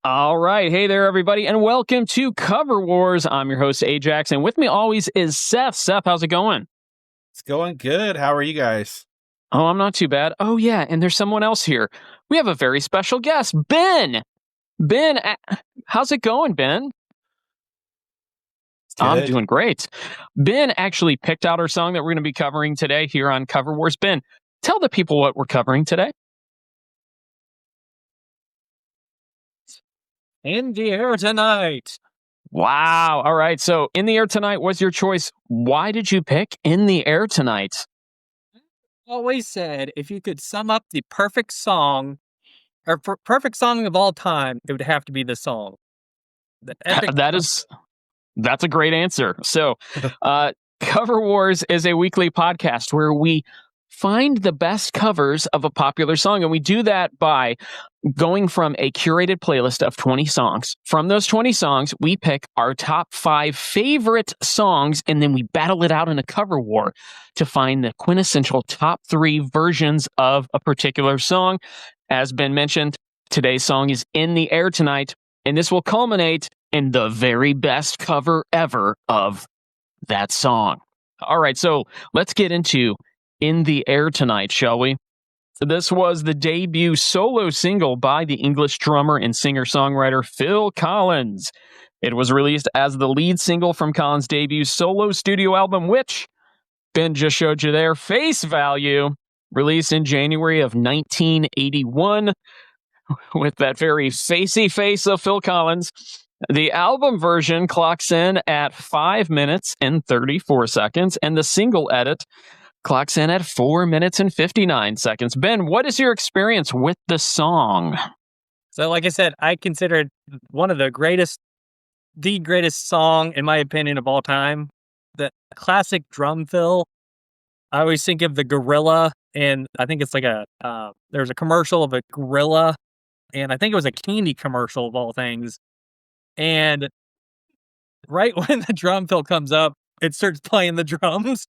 All right. Hey there, everybody, and welcome to Cover Wars. I'm your host, aJaX, and with me always is Seth. Seth, how's it going? It's going good. How are you guys? Oh, I'm not too bad. Oh, yeah, and there's someone else here. We have a very special guest, Ben. Ben, how's it going, Ben? It's I'm good. doing great. Ben actually picked out our song that we're going to be covering today here on Cover Wars. Ben, tell the people what we're covering today. In the Air Tonight. Wow. All right. So, In the Air Tonight was your choice. Why did you pick In the Air Tonight? Always said if you could sum up the perfect song or perfect song of all time, it would have to be this song. The epic. That's a great answer. So, Cover Wars is a weekly podcast where we find the best covers of a popular song. And we do that by going from a curated playlist of 20 songs. From those 20 songs, we pick our top 5 favorite songs, and then we battle it out in a cover war to find the quintessential top 3 versions of a particular song. As Ben mentioned, today's song is In the Air Tonight, and this will culminate in the very best cover ever of that song. All right, so let's get into In the Air Tonight, shall we? This was the debut solo single by the English drummer and singer-songwriter Phil Collins. It was released as the lead single from Collins' debut solo studio album, which Ben just showed you there, Face Value, released in January of 1981 with that very facey face of Phil Collins. The album version clocks in at 5 minutes and 34 seconds, and the single edit clocks in at 4 minutes and 59 seconds. Ben, what is your experience with the song? So, like I said, I consider it one of the greatest song, in my opinion, of all time. The classic drum fill. I always think of the gorilla, and I think it's like there's a commercial of a gorilla, and I think it was a candy commercial of all things. And right when the drum fill comes up, it starts playing the drums.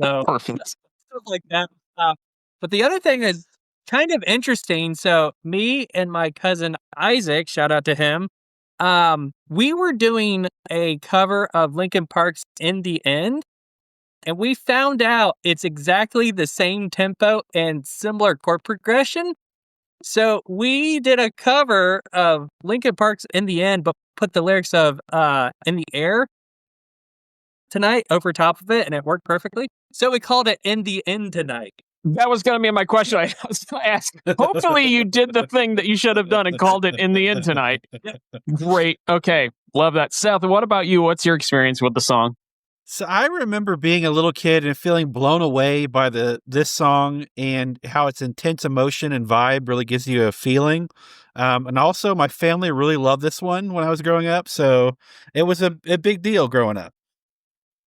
So, Perfect. stuff like that. But the other thing is kind of interesting. So me and my cousin Isaac, shout out to him, we were doing a cover of Linkin Park's In the End, and we found out it's exactly the same tempo and similar chord progression. So we did a cover of Linkin Park's In the End, but put the lyrics of In the Air Tonight over top of it, and it worked perfectly. So we called it In the End Tonight. That was going to be my question. I was going to ask. Hopefully you did the thing that you should have done and called it In the End Tonight. Great. Okay. Love that. Seth, what about you? What's your experience with the song? So I remember being a little kid and feeling blown away by this song and how its intense emotion and vibe really gives you a feeling. And also my family really loved this one when I was growing up. So it was a big deal growing up.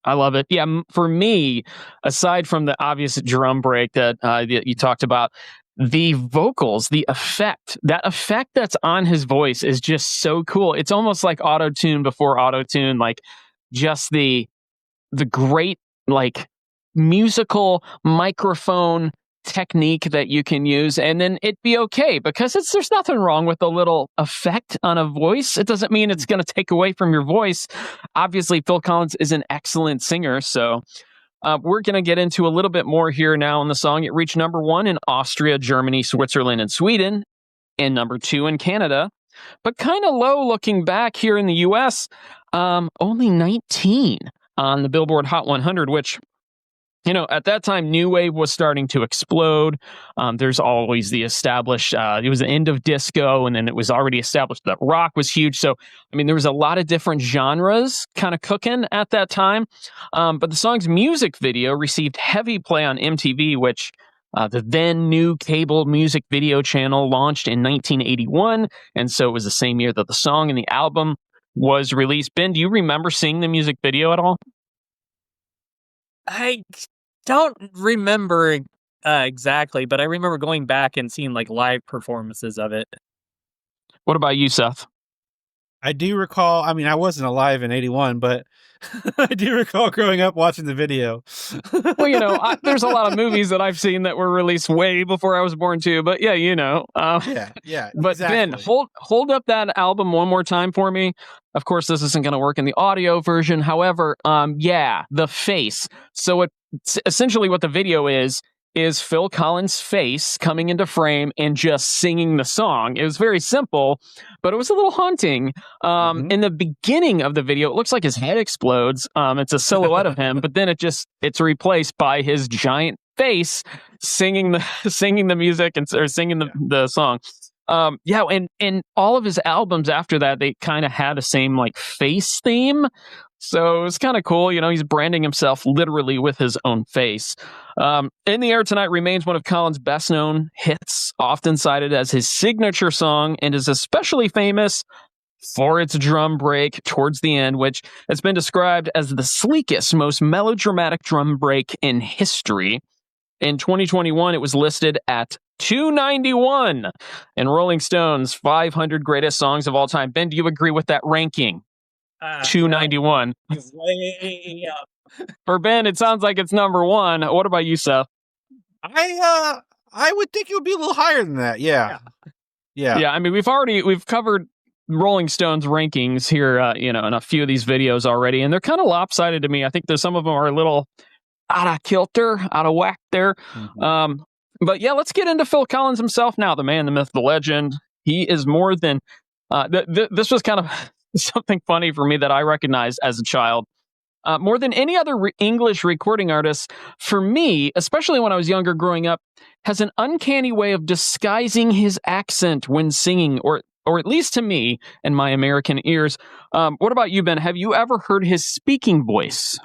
I love it. Yeah, for me, aside from the obvious drum break that you talked about, the vocals, that effect that's on his voice is just so cool. It's almost like auto-tune before auto-tune, like just the great like musical microphone technique that you can use, and then it'd be okay because there's nothing wrong with a little effect on a voice. It doesn't mean it's going to take away from your voice. Obviously, Phil Collins is an excellent singer, so we're going to get into a little bit more here now in the song. It reached number 1 in Austria, Germany, Switzerland, and Sweden, and number 2 in Canada, but kind of low looking back here in the US, only 19 on the Billboard Hot 100, which, at that time, New Wave was starting to explode. There's always the established, it was the end of disco, and then it was already established that rock was huge. So, there was a lot of different genres kind of cooking at that time. But the song's music video received heavy play on MTV, which the then new cable music video channel launched in 1981. And so it was the same year that the song and the album was released. Ben, do you remember seeing the music video at all? I don't remember exactly, but I remember going back and seeing like live performances of it. What about you, Seth? I do recall, I mean, I wasn't alive in 81, but I do recall growing up watching the video. Well, there's a lot of movies that I've seen that were released way before I was born too. But yeah, Yeah, But exactly. Ben, hold up that album one more time for me. Of course, this isn't going to work in the audio version. However, the face. So essentially what the video is Phil Collins' face coming into frame and just singing the song. It was very simple, but it was a little haunting. In the beginning of the video, it looks like his head explodes. It's a silhouette of him, but then it's replaced by his giant face singing the music or singing the song. And all of his albums after that, they kind of had the same like face theme. So it was kind of cool. He's branding himself literally with his own face. In the Air Tonight remains one of Collins' best known hits, often cited as his signature song, and is especially famous for its drum break towards the end, which has been described as the sleekest, most melodramatic drum break in history. In 2021, it was listed at 291 in Rolling Stone's 500 greatest songs of all time. Ben, do you agree with that ranking? 291. Way up. For Ben, it sounds like it's number one. What about you, Seth? I would think it would be a little higher than that. Yeah. I mean, we've covered Rolling Stone's rankings here, in a few of these videos already, and they're kind of lopsided to me. I think some of them are a little out of kilter, out of whack there. But yeah, let's get into Phil Collins himself now, the man, the myth, the legend. He is more than this was kind of something funny for me that I recognized as a child. More than any other English recording artist, for me, especially when I was younger growing up, has an uncanny way of disguising his accent when singing, or at least to me and my American ears. What about you, Ben? Have you ever heard his speaking voice?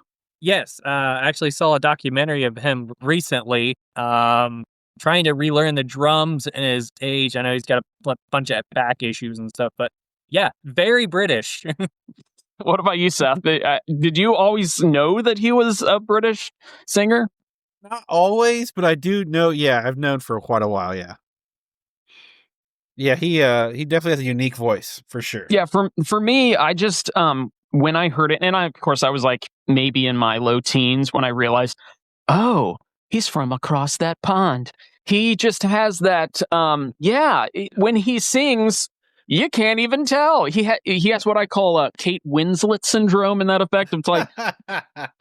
Yes, I actually saw a documentary of him recently, trying to relearn the drums in his age. I know he's got a bunch of back issues and stuff, but yeah, very British. What about you, Seth? Did you always know that he was a British singer? Not always, but I do know. Yeah, I've known for quite a while. Yeah, he definitely has a unique voice for sure. Yeah, for me, I just when I heard it, and of course I was like maybe in my low teens when I realized, oh, he's from across that pond. He just has that. When he sings, you can't even tell. He has what I call Kate Winslet syndrome in that effect. It's like,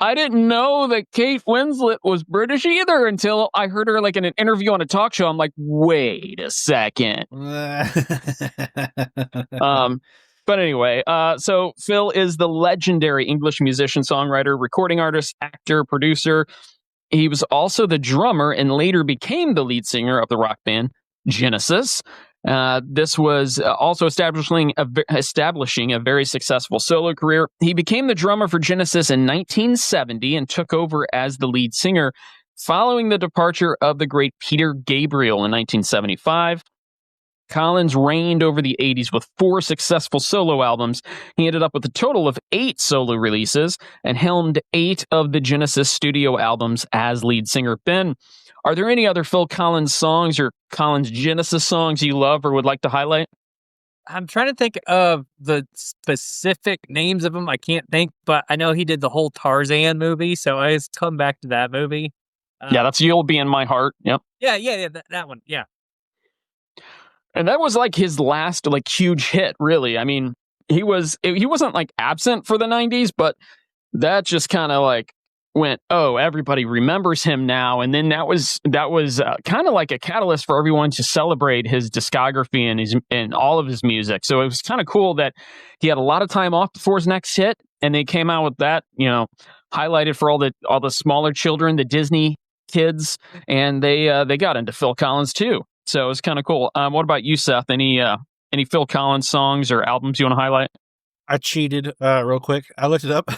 I didn't know that Kate Winslet was British either until I heard her like in an interview on a talk show. I'm like, wait a second. But anyway, so Phil is the legendary English musician, songwriter, recording artist, actor, producer. He was also the drummer and later became the lead singer of the rock band Genesis. This was also establishing a very successful solo career. He became the drummer for Genesis in 1970 and took over as the lead singer following the departure of the great Peter Gabriel in 1975. Collins reigned over the 80s with 4 successful solo albums. He ended up with a total of 8 solo releases and helmed 8 of the Genesis studio albums as lead singer. Ben, are there any other Phil Collins songs or Collins Genesis songs you love or would like to highlight? I'm trying to think of the specific names of them. I can't think, but I know he did the whole Tarzan movie, so I just come back to that movie. That's You'll Be in My Heart. Yep. Yeah, that one. Yeah. And that was like his last like huge hit, really. I mean, he wasn't like absent for the 90s, but that just kind of like went, oh, everybody remembers him now. And then that was kind of like a catalyst for everyone to celebrate his discography and all of his music. So it was kind of cool that he had a lot of time off before his next hit, and they came out with that, highlighted for all the smaller children, the Disney kids, and they got into Phil Collins too. So it was kind of cool. What about you, Seth? Any Phil Collins songs or albums you want to highlight? I cheated real quick. I looked it up.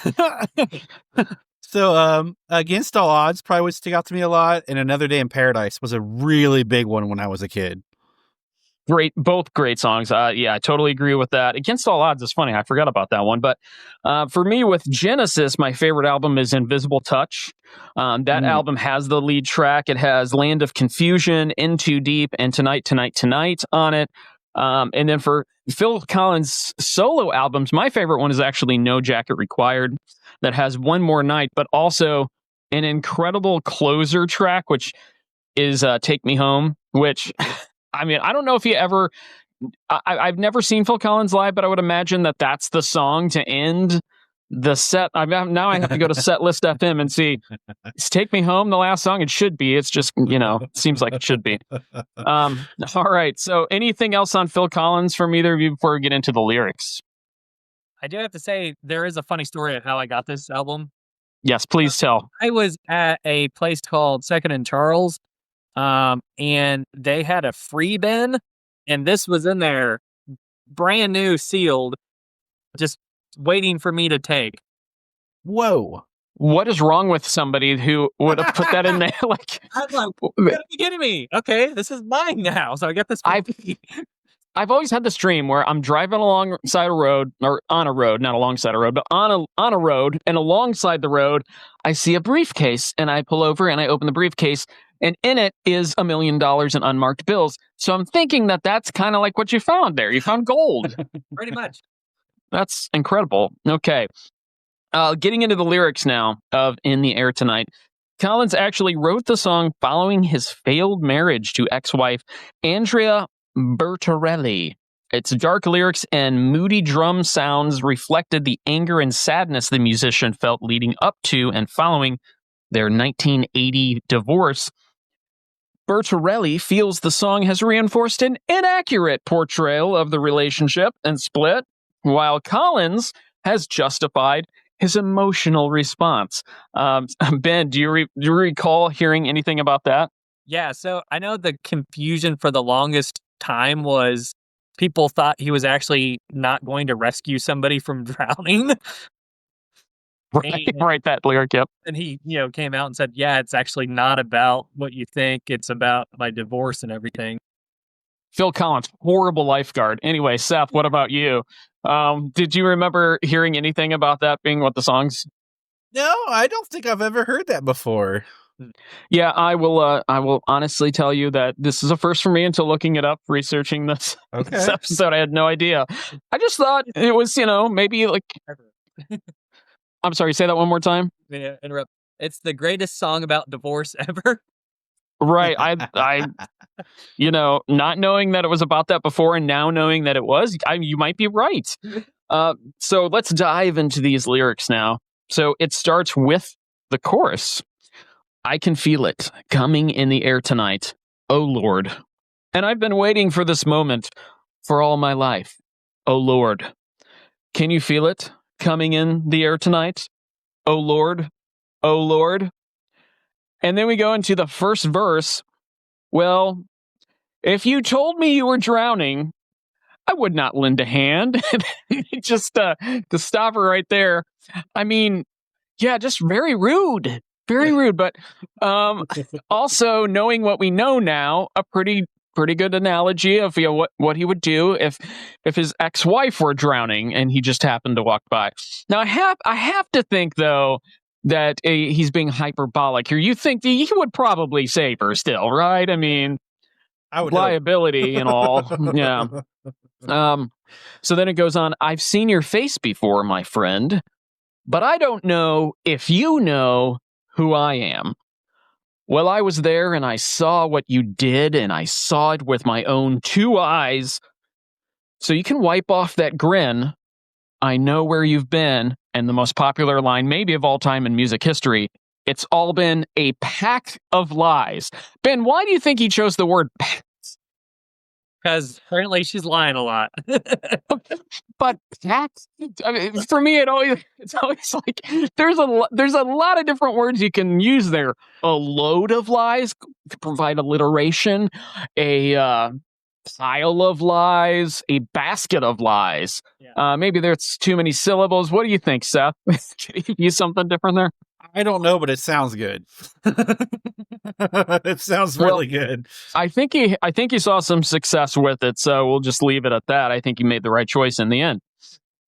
So Against All Odds probably would stick out to me a lot. And Another Day in Paradise was a really big one when I was a kid. Both great songs. I totally agree with that. Against All Odds is funny. I forgot about that one. But for me, with Genesis, my favorite album is Invisible Touch. That album has the lead track. It has Land of Confusion, In Too Deep, and Tonight, Tonight, Tonight on it. And then for Phil Collins solo albums, my favorite one is actually No Jacket Required, that has One More Night, but also an incredible closer track, which is Take Me Home, which, I mean, I don't know if you ever, I've never seen Phil Collins live, but I would imagine that that's the song to end the set. Now I have to go to Setlist FM and see, is Take Me Home the last song? It should be. It's just, it seems like it should be. All right. So anything else on Phil Collins from either of you before we get into the lyrics? I do have to say, there is a funny story of how I got this album. Yes, please tell. I was at a place called Second and Charles, and they had a free bin, and this was in there, brand new, sealed, just waiting for me to take. Whoa. What is wrong with somebody who would have put that in there? Like, I'm like, you gotta be kidding me. Okay, this is mine now. So I got this. I've always had this dream where I'm driving alongside a road, or on a road, not alongside a road, but on a road, and alongside the road, I see a briefcase, and I pull over and I open the briefcase, and in it is $1 million in unmarked bills. So I'm thinking that that's kind of like what you found there. You found gold. Pretty much. That's incredible. Okay. Getting into the lyrics now of In the Air Tonight. Collins actually wrote the song following his failed marriage to ex-wife Andrea Bertarelli. Its dark lyrics and moody drum sounds reflected the anger and sadness the musician felt leading up to and following their 1980 divorce. Bertarelli feels the song has reinforced an inaccurate portrayal of the relationship and split, while Collins has justified his emotional response. Ben, do you recall hearing anything about that? Yeah, so I know the confusion for the longest time was people thought he was actually not going to rescue somebody from drowning. Right, that lyric, yep. And he, came out and said, yeah, it's actually not about what you think. It's about my divorce and everything. Phil Collins, horrible lifeguard. Anyway, Seth, what about you? Did you remember hearing anything about that being what the song's? No, I don't think I've ever heard that before. Yeah, I will honestly tell you that this is a first for me until looking it up, researching this episode. I had no idea. I just thought it was, maybe like... I'm sorry, say that one more time. Yeah, interrupt. It's the greatest song about divorce ever. Right. I not knowing that it was about that before and now knowing that it was, you might be right. So let's dive into these lyrics now. So it starts with the chorus. I can feel it coming in the air tonight. Oh, Lord. And I've been waiting for this moment for all my life. Oh, Lord. Can you feel it coming in the air tonight? Oh, Lord. Oh, Lord. And then we go into the first verse. Well, if you told me you were drowning, I would not lend a hand. Just to stop her right there. I mean, yeah, just very rude. Very rude. But also knowing what we know now, a pretty good analogy of what he would do if his ex-wife were drowning and he just happened to walk by. Now I have to think though that he's being hyperbolic here. You think he would probably save her still, right? I mean, I would liability and all. Yeah. So then it goes on. I've seen your face before, my friend, but I don't know if you know who I am. Well, I was there and I saw what you did, and I saw it with my own 2 eyes. So you can wipe off that grin. I know where you've been. And the most popular line, maybe of all time in music history, it's all been a pack of lies. Ben, why do you think he chose the word pack? Because apparently she's lying a lot. But pack? I mean, for me, it's always like there's a lot of different words you can use there. A load of lies could provide alliteration. A pile of lies, a basket of lies. Yeah. Maybe there's too many syllables. What do you think, Seth? Can you use something different there? I don't know, but it sounds good. It sounds really good. I think he saw some success with it, so we'll just leave it at that. I think he made the right choice in the end.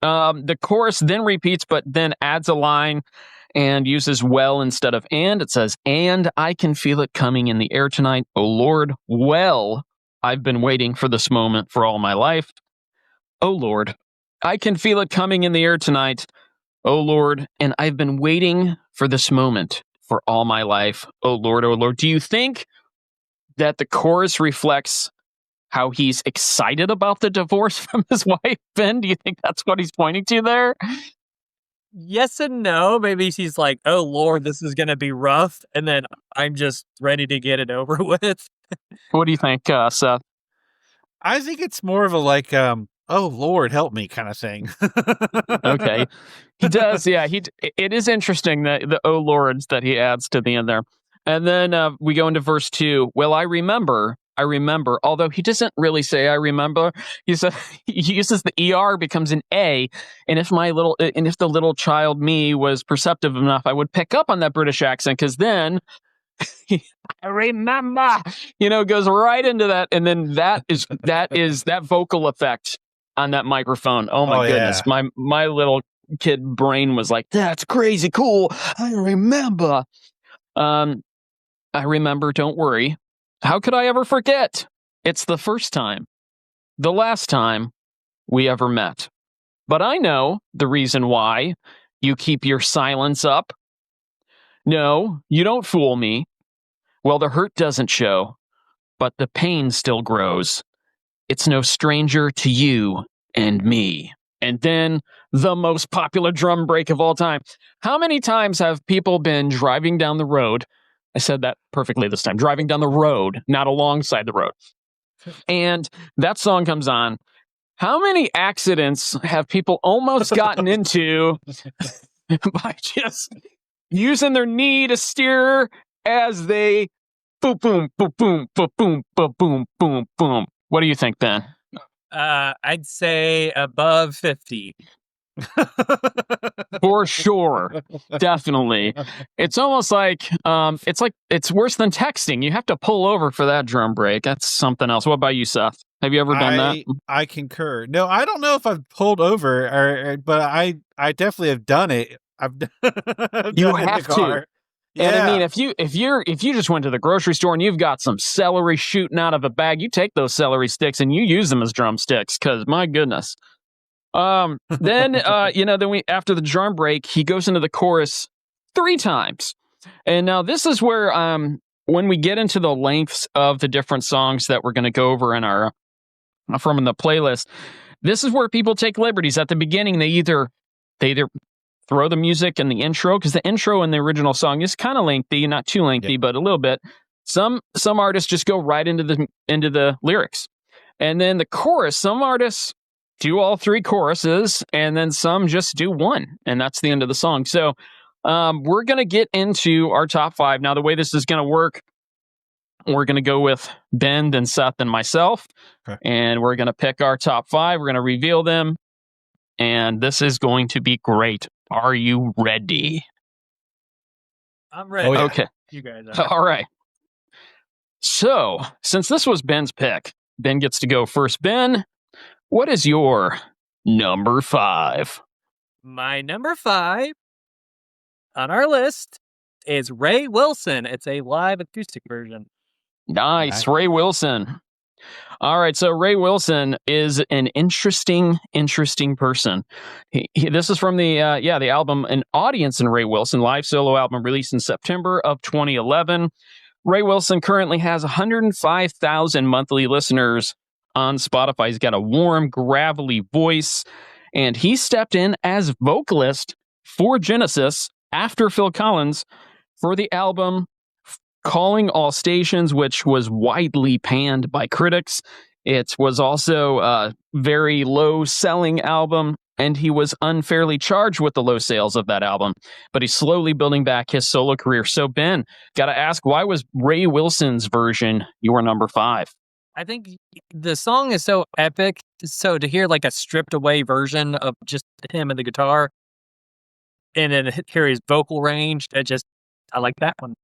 The chorus then repeats, but then adds a line and uses well instead of and. It says, and I can feel it coming in the air tonight. Oh, Lord, well, I've been waiting for this moment for all my life. Oh Lord, I can feel it coming in the air tonight. Oh Lord, and I've been waiting for this moment for all my life. Oh Lord, oh Lord. Do you think that the chorus reflects how he's excited about the divorce from his wife, Ben? Do you think that's what he's pointing to there? Yes and no. Maybe she's like, "Oh Lord, this is gonna be rough," and then I'm just ready to get it over with. What do you think, Seth? I think it's more of a like, oh Lord, help me kind of thing. Okay. He does, yeah. It is interesting that the "oh lords" that he adds to the end there. And then we go into verse 2. Well, I remember, although he doesn't really say I remember. He says he uses the ER, becomes an A, and if the little child me was perceptive enough, I would pick up on that British accent, because then I remember, goes right into that, and then that is that vocal effect on that microphone. Oh my goodness, yeah. my little kid brain was like, "That's crazy cool." I remember. I remember. Don't worry. How could I ever forget? It's the first time, the last time we ever met. But I know the reason why you keep your silence up. No, you don't fool me. Well, the hurt doesn't show, but the pain still grows. It's no stranger to you and me. And then the most popular drum break of all time. How many times have people been driving down the road? I said that perfectly this time. Driving down the road, not alongside the road. And that song comes on. How many accidents have people almost gotten into by just using their knee to steer as they boom, boom, boom, boom, boom, boom, boom, boom, boom, boom. What do you think, Ben? I'd say above 50. For sure. Definitely. It's almost like it's worse than texting. You have to pull over for that drum break. That's something else. What about you, Seth? Have you ever done that? I concur. No, I don't know if I've pulled over, but I definitely have done it. I've done You it in have the car. to. And I mean, if you just went to the grocery store and you've got some celery shooting out of a bag, you take those celery sticks and you use them as drumsticks, because my goodness. Then then we, after the drum break, he goes into the chorus 3 times. And now this is where when we get into the lengths of the different songs that we're going to go over in our from the playlist, this is where people take liberties. At the beginning, they either throw the music in the intro, because the intro in the original song is kind of lengthy, not too lengthy, but a little bit. Some artists just go right into the lyrics. And then the chorus, some artists do all 3 choruses, and then some just do 1, and that's the end of the song. So we're going to get into our top 5. Now, the way this is going to work, we're going to go with Ben, then Seth, and myself, and we're going to pick our top 5. We're going to reveal them, and this is going to be great. Are you ready? I'm ready. Oh, yeah. Okay. You guys are. All right. So, since this was Ben's pick, Ben gets to go first. Ben, what is your number 5? My number 5 on our list is Ray Wilson. It's a live acoustic version. Nice. Ray Wilson. All right, so Ray Wilson is an interesting person. This is from the album An Audience in Ray Wilson, live solo album released in September of 2011. Ray Wilson currently has 105,000 monthly listeners on Spotify. He's got a warm, gravelly voice, and he stepped in as vocalist for Genesis after Phil Collins for the album Calling All Stations, which was widely panned by critics. It was also a very low-selling album, and he was unfairly charged with the low sales of that album. But he's slowly building back his solo career. So, Ben, got to ask, why was Ray Wilson's version your number 5? I think the song is so epic. So to hear like a stripped away version of just him and the guitar, and then hear his vocal range, I like that one.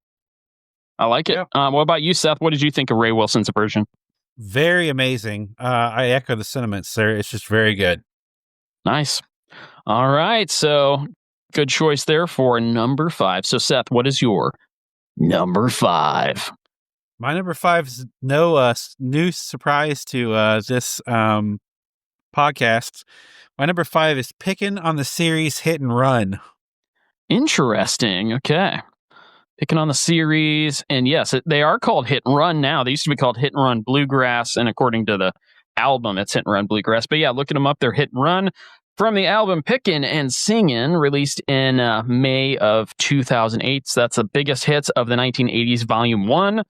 I like it. Yeah. What about you, Seth? What did you think of Ray Wilson's version? Very amazing. I echo the sentiments there. It's just very good. Nice. All right. So good choice there for number 5. So, Seth, what is your number 5? My number 5 is no new surprise to this podcast. My number 5 is Picking on the series Hit and Run. Interesting. Okay. Picking on the series. And yes, they are called Hit and Run now. They used to be called Hit and Run Bluegrass. And according to the album, it's Hit and Run Bluegrass. But yeah, looking them up, they're Hit and Run from the album Pickin' and Singin', released in May of 2008. So that's the biggest hits of the 1980s, Volume 1.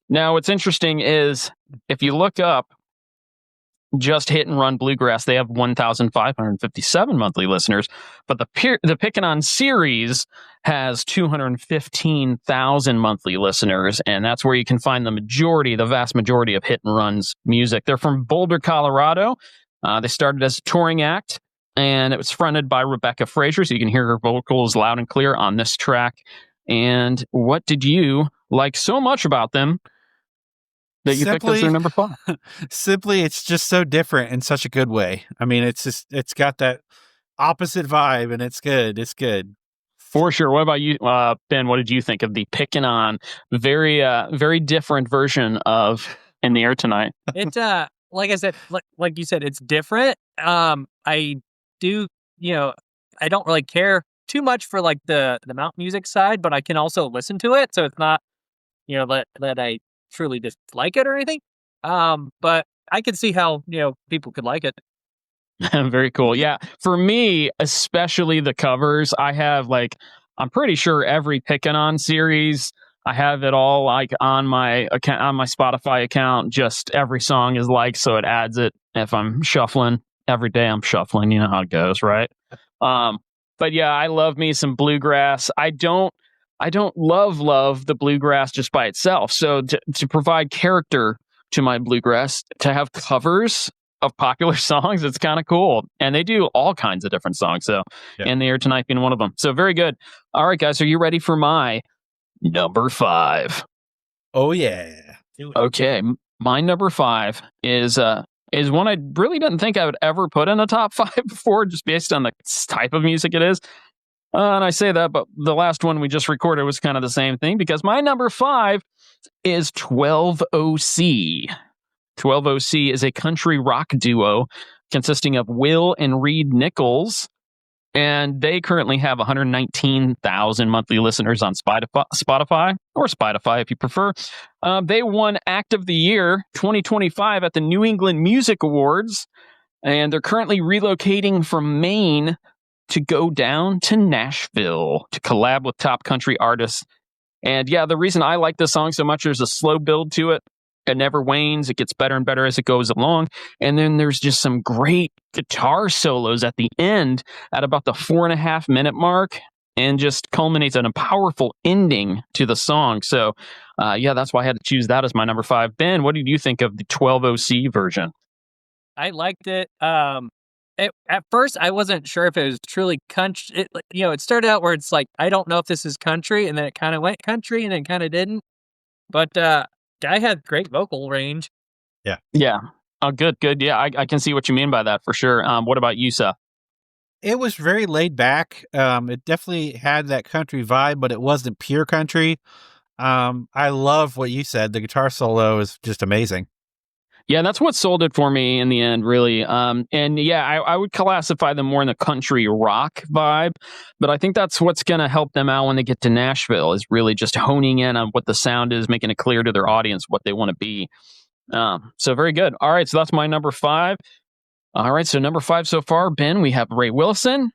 Now, what's interesting is if you look up just Hit and Run Bluegrass, they have 1,557 monthly listeners, but the Pickin' On series has 215,000 monthly listeners, and that's where you can find the vast majority of Hit and Run's music. They're from Boulder, Colorado. They started as a touring act, and it was fronted by Rebecca Frazier, so you can hear her vocals loud and clear on this track. And what did you like so much about them that you picked as their number 5? Simply, it's just so different in such a good way. I mean, it's got that opposite vibe, and it's good. It's good. For sure. What about you, Ben? What did you think of the Pickin' On, very different version of In the Air Tonight? It's like I said, like you said, it's different. I do, I don't really care too much for like the mount music side, but I can also listen to it, so it's not, that I truly dislike it or anything. But I can see how, people could like it. Very cool. Yeah. For me, especially the covers, I have I'm pretty sure every Pickin' On series, I have it all on my account, on my Spotify account. Just every song is so it adds it. If I'm shuffling every day, I'm shuffling. You know how it goes, right? But yeah, I love me some bluegrass. I don't love the bluegrass just by itself. So to provide character to my bluegrass, to have covers of popular songs, it's kind of cool. And they do all kinds of different songs. So, In the Air Tonight being one of them. So very good. All right, guys, are you ready for my number 5? Oh yeah. Okay, my number 5 is one I really didn't think I would ever put in a top 5 before, just based on the type of music it is. And I say that, but the last one we just recorded was kind of the same thing, because my number 5 is 12OC. 12OC is a country rock duo consisting of Will and Reed Nichols, and they currently have 119,000 monthly listeners on Spotify, or Spotify if you prefer. They won Act of the Year 2025 at the New England Music Awards, and they're currently relocating from Maine to go down to Nashville to collab with top country artists. And yeah, the reason I like this song so much, there's a slow build to it. It never wanes. It gets better and better as it goes along. And then there's just some great guitar solos at the end at about the 4.5 minute mark, and just culminates in a powerful ending to the song. So yeah, that's why I had to choose that as my number 5. Ben, what did you think of the 12OC version? I liked it. At first, I wasn't sure if it was truly country. It started out where it's like, I don't know if this is country, and then it kind of went country, and then kind of didn't. But I had great vocal range. Yeah. Yeah. Oh, good. Yeah, I can see what you mean by that for sure. What about you, Seth? It was very laid back. It definitely had that country vibe, but it wasn't pure country. I love what you said. The guitar solo is just amazing. Yeah, that's what sold it for me in the end, really. And yeah, I would classify them more in the country rock vibe, but I think that's what's going to help them out when they get to Nashville, is really just honing in on what the sound is, making it clear to their audience what they want to be. So very good. All right, so that's my number 5. All right, so number 5 so far, Ben, we have Ray Wilson.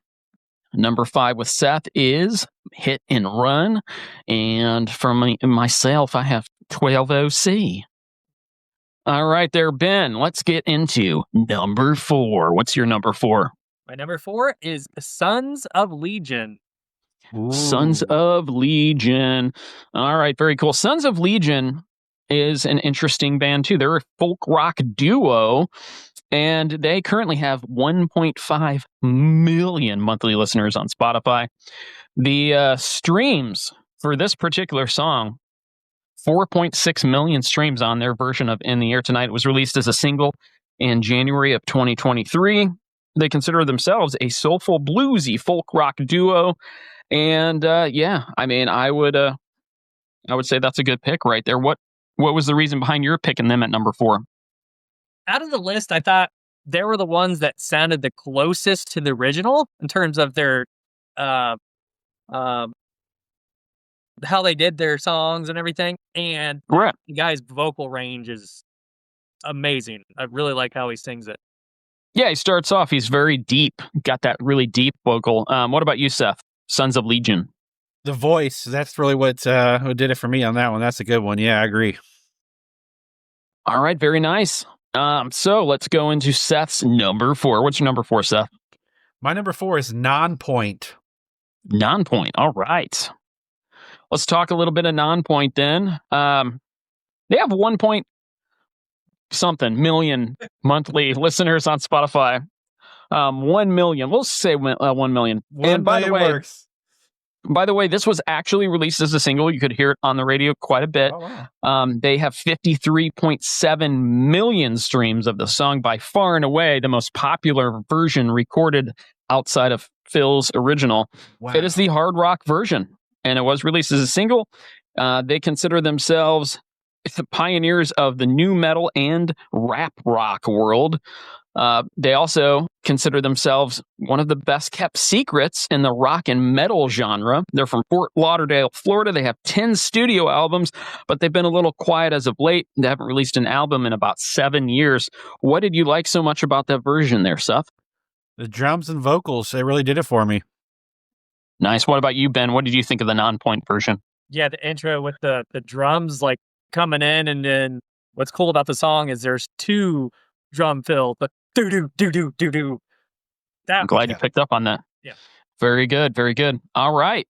Number 5 with Seth is Hit and Run. And from myself, I have 12OC. All right there, Ben. Let's get into number 4. What's your number 4? My number 4 is Sons of Legion. Ooh. Sons of Legion. All right, very cool. Sons of Legion is an interesting band too. They're a folk rock duo, and they currently have 1.5 million monthly listeners on Spotify. The streams for this particular song, 4.6 million streams on their version of In the Air Tonight. It was released as a single in January of 2023. They consider themselves a soulful, bluesy folk rock duo. And yeah, I mean, I would say that's a good pick right there. What what was the reason behind your picking them at number 4? Out of the list, I thought they were the ones that sounded the closest to the original in terms of their uh, uh, how they did their songs and everything. And Right. the guy's vocal range is amazing. I really like how he sings it. Yeah, he starts off, he's very deep, got that really deep vocal. What about you, Seth? Sons of Legion. The voice, that's really what did it for me on that one. That's a good one. Yeah, I agree. All right, very nice. So let's go into Seth's number 4. What's your number 4, Seth? My number 4 is Non-Point. Non-Point. All right. Let's talk a little bit of Non-Point then. They have 1 point something million monthly listeners on Spotify. 1 million. We'll say 1 million. And by the way, works. By the way, this was actually released as a single. You could hear it on the radio quite a bit. Oh, wow. They have 53.7 million streams of the song, by far and away the most popular version recorded outside of Phil's original. Wow. It is the hard rock version, and it was released as a single. They consider themselves the pioneers of the new metal and rap rock world. They also consider themselves one of the best kept secrets in the rock and metal genre. They're from Fort Lauderdale, Florida. They have 10 studio albums, but they've been a little quiet as of late. They haven't released an album in about 7 years. What did you like so much about that version there, Seth? The drums and vocals, they really did it for me. Nice. What about you, Ben? What did you think of the Non-Point version? Yeah, the intro with the drums like coming in, and then what's cool about the song is there's 2 drum fills, but do. I'm glad you picked up on that. Yeah. Very good. Very good. All right.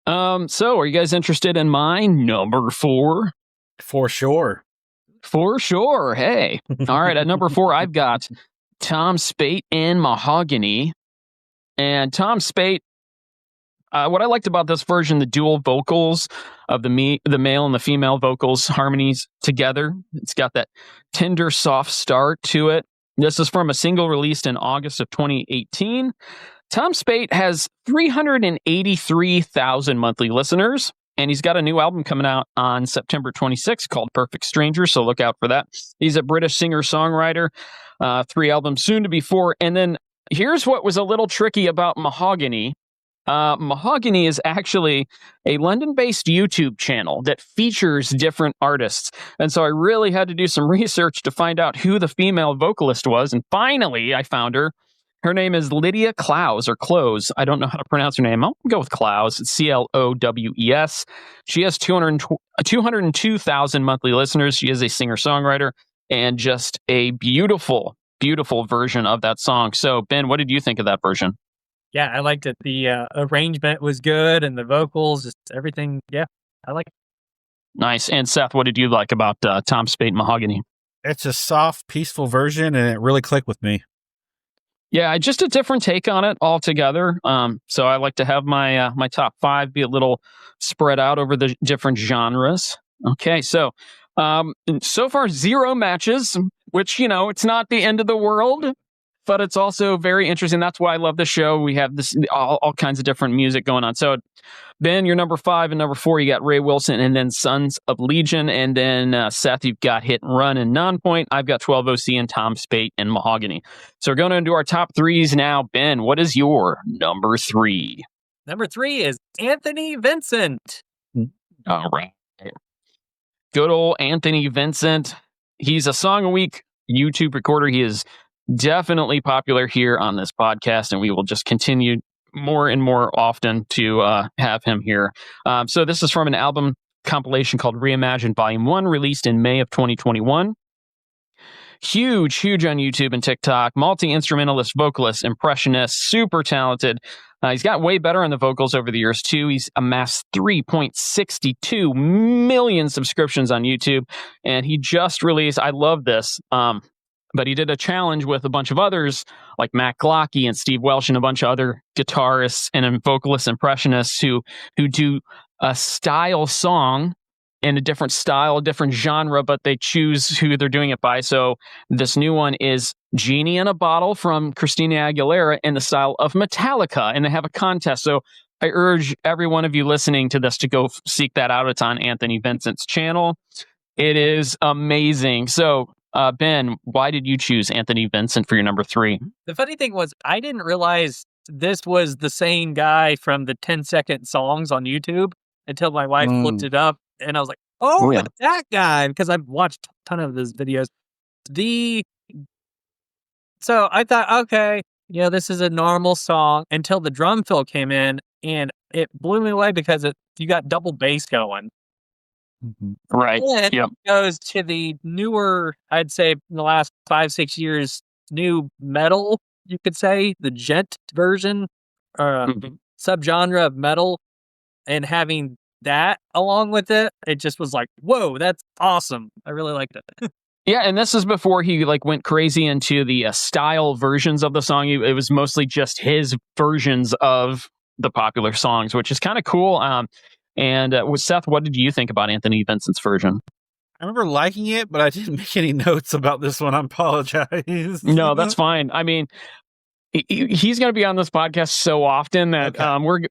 So are you guys interested in my number 4? For sure. For sure. Hey. All right. At number 4, I've got Tom Spate and Mahogany. And Tom Spate, what I liked about this version, the dual vocals of the male and the female vocals harmonies together. It's got that tender, soft start to it. This is from a single released in August of 2018. Tom Spate has 383,000 monthly listeners, and he's got a new album coming out on September 26th called Perfect Stranger, so look out for that. He's a British singer-songwriter, 3 albums, soon to be 4. And then here's what was a little tricky about Mahogany. Mahogany is actually a London-based YouTube channel that features different artists. And so I really had to do some research to find out who the female vocalist was. And finally, I found her. Her name is Lydia Clowes, or Clowes. I don't know how to pronounce her name. I'll go with Clowes. It's Clowes. She has 202,000 monthly listeners. She is a singer-songwriter and just a beautiful, beautiful version of that song. So, Ben, what did you think of that version? Yeah, I liked it. The arrangement was good, and the vocals, just everything. Yeah, I like it. Nice. And Seth, what did you like about Tom Spate Mahogany? It's a soft, peaceful version, and it really clicked with me. Yeah, just a different take on it altogether. So I like to have my my top 5 be a little spread out over the different genres. Okay, so so far 0 matches, which, you know, it's not the end of the world, but it's also very interesting. That's why I love the show. We have this all kinds of different music going on. So, Ben, you're number 5, and number 4, you got Ray Wilson, and then Sons of Legion, and then Seth, you've got Hit and Run and Non-Point. I've got 12 OC and Tom Spate and Mahogany. So we're going to do our top 3s now. Ben, what is your number 3? Number 3 is Anthony Vincent. All right. Good old Anthony Vincent. He's a song a week YouTube recorder. He is definitely popular here on this podcast, and we will just continue more and more often to have him here. So this is from an album compilation called Reimagined Volume 1, released in May of 2021. Huge on YouTube and TikTok. Multi-instrumentalist, vocalist, impressionist, super talented. He's got way better on the vocals over the years, too. He's amassed 3.62 million subscriptions on YouTube, and he just released, I love this, but he did a challenge with a bunch of others like Matt Glocke and Steve Welsh and a bunch of other guitarists and vocalist impressionists who do a style song in a different style, a different genre, but they choose who they're doing it by. So this new one is Genie in a Bottle from Christina Aguilera in the style of Metallica, and they have a contest. So I urge every one of you listening to this to go seek that out. It's on Anthony Vincent's channel. It is amazing. So, Ben, why did you choose Anthony Vincent for your number 3? The funny thing was, I didn't realize this was the same guy from the 10-second songs on YouTube until my wife looked it up, and I was like, "Oh, yeah. it's that guy," because I've watched a ton of his videos. So I thought, okay, this is a normal song until the drum fill came in, and it blew me away because you got double bass going. Right. Then Yep. it goes to the newer, I'd say in the last 5-6 years, new metal, you could say, the gent version, subgenre of metal, and having that along with it, it just was like, whoa, that's awesome. I really liked it. Yeah, and this is before he went crazy into the style versions of the song. It was mostly just his versions of the popular songs, which is kind of cool. And with Seth, what did you think about Anthony Vincent's version? I remember liking it, but I didn't make any notes about this one. I apologize. No, that's fine. I mean, he's going to be on this podcast so often that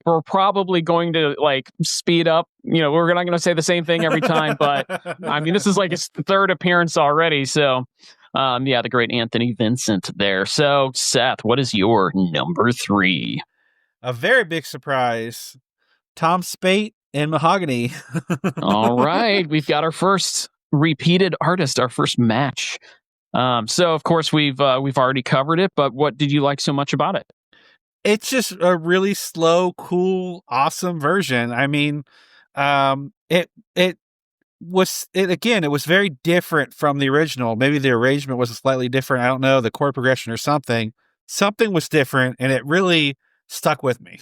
we're probably going to speed up. We're not going to say the same thing every time, but I mean, this is like his 3rd appearance already. So, the great Anthony Vincent there. So, Seth, what is your number 3? A very big surprise. Tom Spate and Mahogany. All right, we've got our first repeated artist, our first match. So of course we've already covered it, but what did you like so much about it? It's just a really slow, cool, awesome version. I mean, it was very different from the original. Maybe the arrangement was slightly different. I don't know, the chord progression or something. Something was different, and it really stuck with me.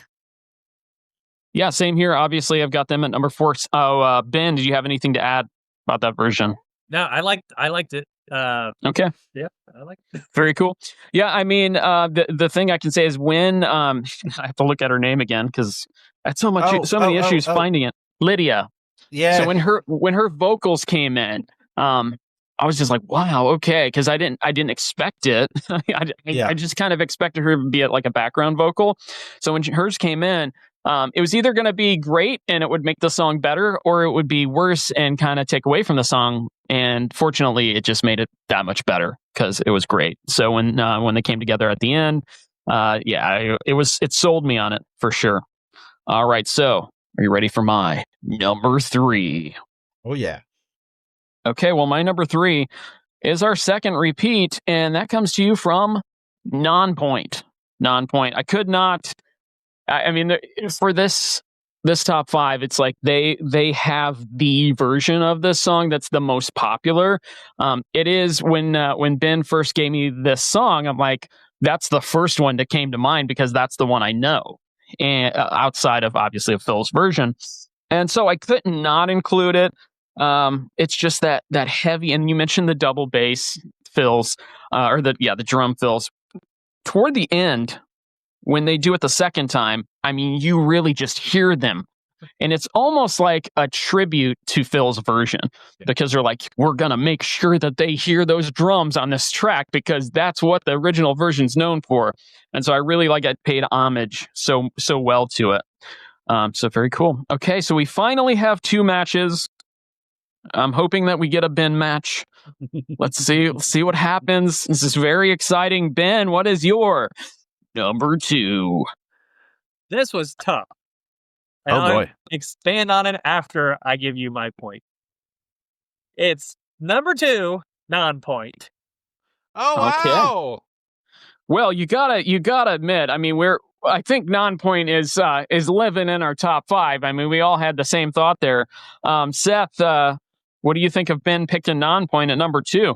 Yeah, same here. Obviously, I've got them at number 4. Oh, Ben, did you have anything to add about that version? No, I liked it. Okay. Yeah, I like it. Very cool. Yeah, I mean, the thing I can say is when I have to look at her name again because I had so many issues finding it. Lydia. Yeah. So when her vocals came in, I was just like, wow, okay, because I didn't expect it. I just kind of expected her to be like a background vocal. So when hers came in, it was either going to be great and it would make the song better, or it would be worse and kind of take away from the song. And fortunately, it just made it that much better because it was great. So when they came together at the end, it sold me on it for sure. All right, so are you ready for my number 3? Oh yeah. Okay, well, my number 3 is our second repeat, and that comes to you from Nonpoint. Nonpoint. I could not. I mean, for this top 5, it's like they have the version of this song that's the most popular. It is when Ben first gave me this song, I'm like, that's the first one that came to mind because that's the one I know, and outside of obviously of Phil's version, and so I couldn't not include it. It's just that heavy, and you mentioned the double bass fills, or the drum fills toward the end. When they do it the second time, I mean, you really just hear them. And it's almost like a tribute to Phil's version because they're like, we're going to make sure that they hear those drums on this track because that's what the original version's known for. And so I really I paid homage so well to it. So very cool. Okay, so we finally have 2 matches. I'm hoping that we get a Ben match. Let's see what happens. This is very exciting. Ben, what is your number 2? This was tough. And I'll expand on it after I give you my point. It's number 2, Nonpoint. Oh wow! Okay. Well, you gotta admit. I mean, I think Nonpoint is living in our top 5. I mean, we all had the same thought there. Seth, what do you think of Ben picking Nonpoint at number 2?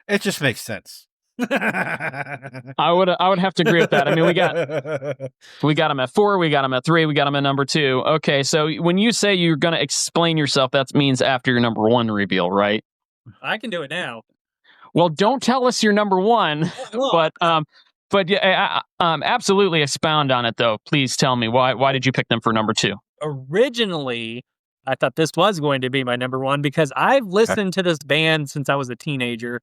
It just makes sense. I would have to agree with that. I mean, we got him at 4, we got him at 3, we got him at number 2. Okay, so when you say you're going to explain yourself, that means after your number 1 reveal, right? I can do it now. Well, don't tell us your number 1, but yeah, absolutely expound on it though. Please tell me why did you pick them for number 2? Originally, I thought this was going to be my number 1 because I've listened to this band since I was a teenager.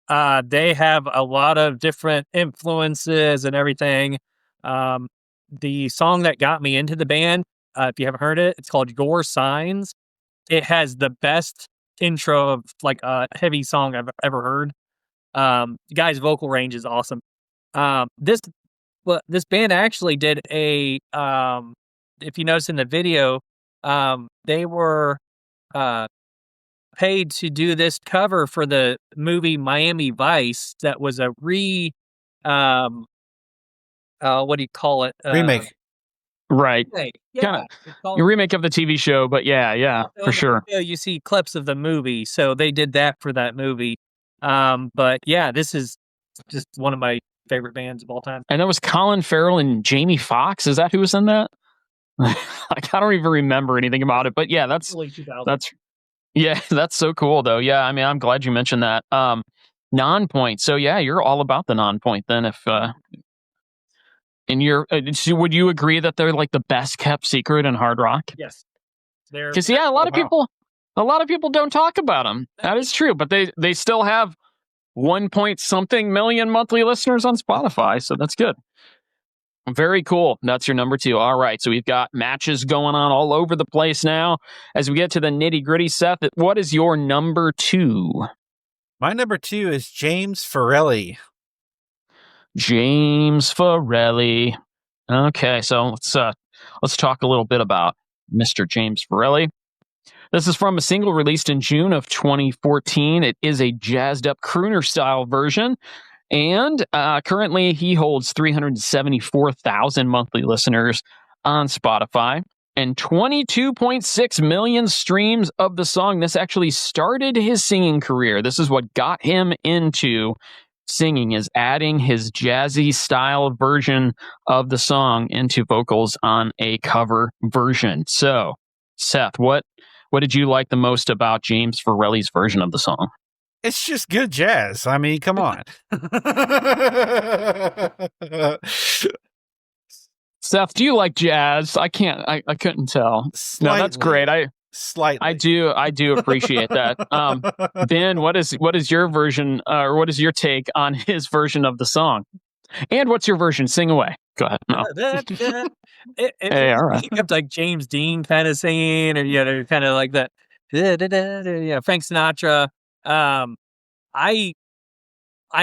They have a lot of different influences and everything. The song that got me into the band, if you haven't heard it, it's called Your Signs. It has the best intro of like a heavy song I've ever heard. The guy's vocal range is awesome. This band actually did a if you notice in the video, they were paid to do this cover for the movie Miami Vice. That was a what do you call it? Remake. Right. Yeah, Kind of a remake of the TV show, but yeah, so for in the sure. video, you see clips of the movie, so they did that for that movie. But yeah, this is just one of my favorite bands of all time. And that was Colin Farrell and Jamie Foxx. Is that who was in that? Like, I don't even remember anything about it, but yeah, that's so cool though. Yeah, I mean, I'm glad you mentioned that. Non-point. So yeah, you're all about the non-point then. If in your, so would you agree that they're like the best kept secret in hard rock? Yes, because a lot of people don't talk about them. That is true, but they still have 1 point something million monthly listeners on Spotify, so that's good. Very cool. That's your number 2. All right, so we've got matches going on all over the place now. As we get to the nitty gritty, Seth, what is your number 2? My number 2 is James Farrelly. James Farrelly. Okay, so let's talk a little bit about Mr. James Farrelly. This is from a single released in June of 2014. It is a jazzed up crooner style version. And currently he holds 374,000 monthly listeners on Spotify and 22.6 million streams of the song. This actually started his singing career. This is what got him into singing, is adding his jazzy style version of the song into vocals on a cover version. So, Seth, what did you like the most about James Farrelly's version of the song? It's just good jazz. I mean, come on. Seth, do you like jazz? I couldn't tell. Slightly. No, that's great. Slightly. I do appreciate that. Ben, what is your version, or what is your take on his version of the song? And what's your version? Sing away. Go ahead. No. Hey, all right. Kept like James Dean kind of singing, or kind of like that. Frank Sinatra. I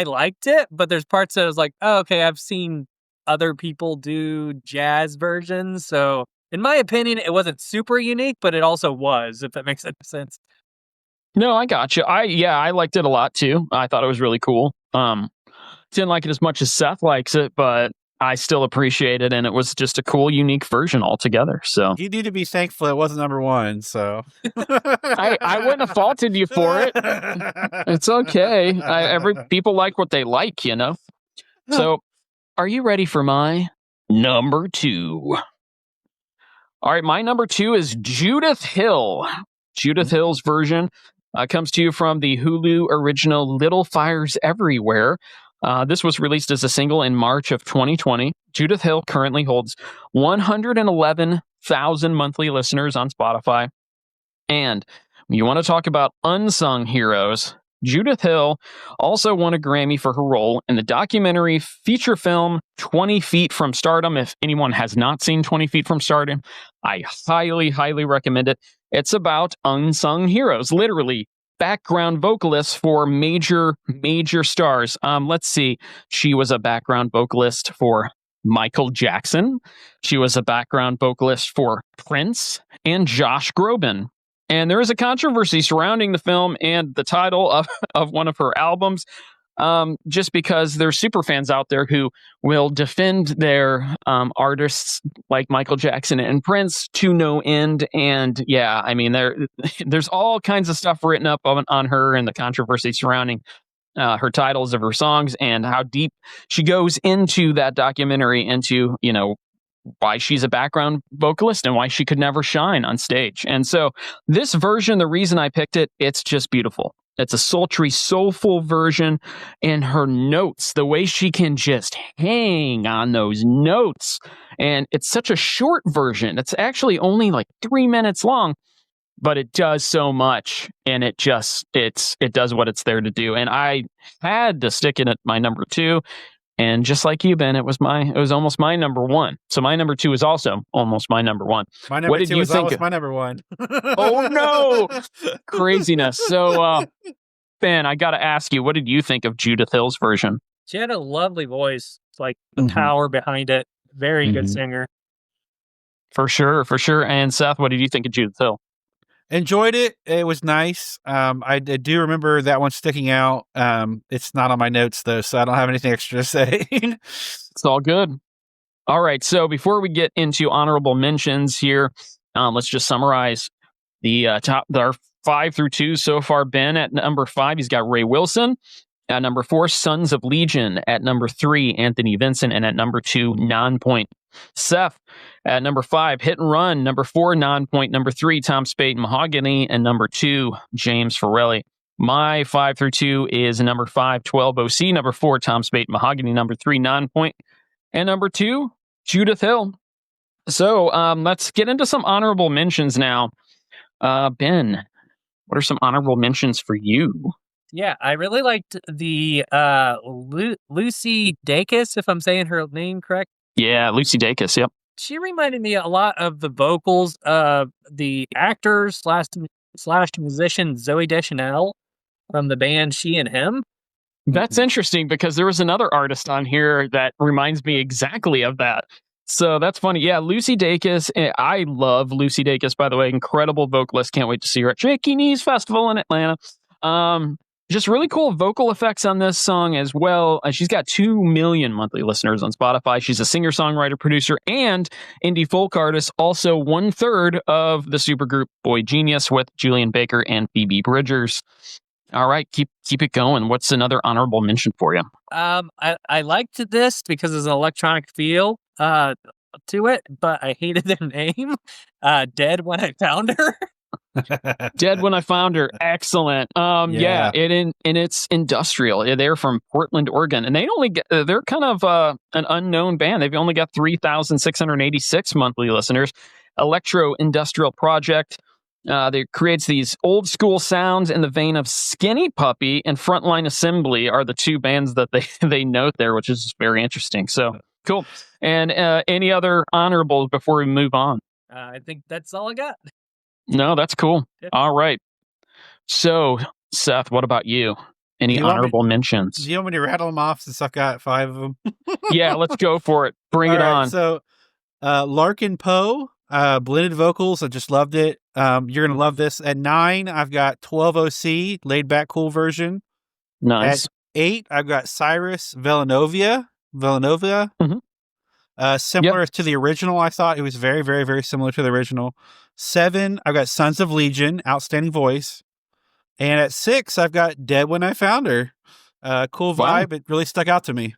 liked it, but there's parts that I was like, oh, okay, I've seen other people do jazz versions, so in my opinion, it wasn't super unique, but it also was, if that makes any sense. No, I got you. I liked it a lot too. I thought it was really cool. Didn't like it as much as Seth likes it, but I still appreciate it, and it was just a cool, unique version altogether. So you need to be thankful it wasn't number 1. So I wouldn't have faulted you for it. It's okay. People like what they like, you know. So, are you ready for my number 2? All right, my number 2 is Judith Hill. Judith Hill's version comes to you from the Hulu original Little Fires Everywhere. This was released as a single in March of 2020. Judith Hill currently holds 111,000 monthly listeners on Spotify. And you want to talk about unsung heroes, Judith Hill also won a Grammy for her role in the documentary feature film 20 Feet from Stardom. If anyone has not seen 20 Feet from Stardom, I highly, highly recommend it. It's about unsung heroes, literally background vocalists for major stars. Let's see. She was a background vocalist for Michael Jackson. She was a background vocalist for Prince and Josh Groban. And there is a controversy surrounding the film and the title of one of her albums, just because there's super fans out there who will defend their artists like Michael Jackson and Prince to no end. And yeah, I mean, there's all kinds of stuff written up on her and the controversy surrounding her titles of her songs and how deep she goes into that documentary, into, you know, why she's a background vocalist and why she could never shine on stage. And so this version, the reason I picked it, it's just beautiful. It's a sultry, soulful version, and her notes, the way she can just hang on those notes. And it's such a short version. It's actually only like 3 minutes long, but it does so much, and it does what it's there to do. And I had to stick it at my number 2. And just like you, Ben, it was almost my number one. So my number two is also almost my number one. My number two is almost my number one. Oh no, craziness! So, Ben, I got to ask you, what did you think of Judith Hill's version? She had a lovely voice, like the power behind it. Very good singer. For sure. And Seth, what did you think of Judith Hill? Enjoyed it. It was nice. I do remember that one sticking out. It's not on my notes though, so I don't have anything extra to say. It's all good. All right. So before we get into honorable mentions here, let's just summarize our 5 through 2 so far. Ben at number 5, he's got Ray Wilson. At number 4, Sons of Legion. At number 3, Anthony Vincent. And at number 2, Nonpoint. Seth at number 5, Hit and Run. Number 4, Nonpoint. Number 3, Tom Spate and Mahogany. And number 2, James Farrelly. My 5 through 2 is number 5, 12 OC. Number 4, Tom Spate and Mahogany. Number 3, Nonpoint. And number 2, Judith Hill. So let's get into some honorable mentions now. Ben, what are some honorable mentions for you? Yeah, I really liked the Lucy Dacus, if I'm saying her name correct. Yeah, Lucy Dacus, yep. She reminded me a lot of the vocals of the actor slash musician Zooey Deschanel from the band She and Him. That's interesting because there was another artist on here that reminds me exactly of that. So that's funny. Yeah, Lucy Dacus. I love Lucy Dacus, by the way. Incredible vocalist. Can't wait to see her at Shaky Knees Festival in Atlanta. Just really cool vocal effects on this song as well. She's got 2 million monthly listeners on Spotify. She's a singer, songwriter, producer, and indie folk artist. Also 1/3 of the supergroup Boy Genius with Julian Baker and Phoebe Bridgers. All right, keep it going. What's another honorable mention for you? I liked this because there's an electronic feel to it, but I hated their name. Dead When I Found Her. Dead When I Found Her. Excellent. Yeah, it's industrial. They're from Portland, Oregon, and they're kind of an unknown band. They've only got 3,686 monthly listeners. Electro industrial project. That creates these old school sounds in the vein of Skinny Puppy and Frontline Assembly are the 2 bands that they note there, which is very interesting. So cool. And any other honorables before we move on? I think that's all I got. No, that's cool. Yeah. All right. So, Seth, what about you? Any honorable mentions? Do you want me to rattle them off since I've got 5 of them? Yeah, let's go for it. Bring it on. So, Larkin Poe, blended vocals. I just loved it. You're going to love this. At 9, I've got 12 OC, laid back, cool version. Nice. At 8, I've got Cyrus Villanova. Similar to the original, I thought. It was very, very, very similar to the original. 7, I've got Sons of Legion, outstanding voice. And at 6, I've got Dead When I Found Her. Cool vibe. Wow. It really stuck out to me.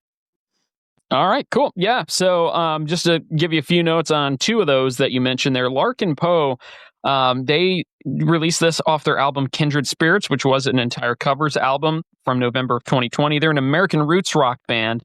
All right, cool. Yeah. So just to give you a few notes on 2 of those that you mentioned there, Larkin Poe, they released this off their album Kindred Spirits, which was an entire covers album from November of 2020. They're an American roots rock band